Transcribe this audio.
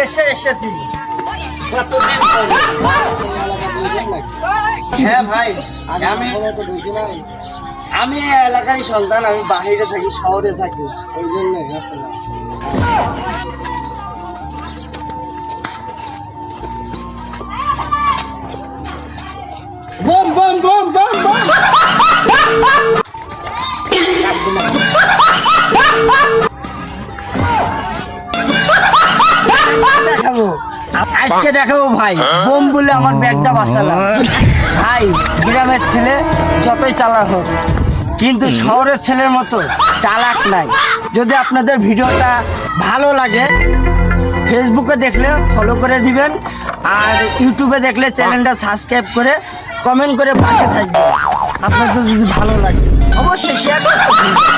দেশে এসেছি। কতদিন পরে? হ্যাঁ ভাই, আমি তো দেখি নাই, আমি এই এলাকারই সন্তান। আমি বাইরে থাকি, শহরে থাকি। ওই জন্যই আসলে। বম বম বম বম বম। দেখাবো, আজকে দেখাবো ভাই। বোম বলে আমার ব্যাগটা বাঁচালাম। ভাই, গ্রামের ছেলে যতই চালাক হোক, কিন্তু শহরের ছেলের মতো চালাক নাই। যদি আপনাদের ভিডিওটা ভালো লাগে, ফেসবুকে দেখলে ফলো করে দিবেন, আর ইউটিউবে দেখলে চ্যানেলটা সাবস্ক্রাইব করে কমেন্ট করে পাশে থাকবেন। আপনাদের যদি ভালো লাগে অবশ্যই শেয়ার করতে ভুলবেন না।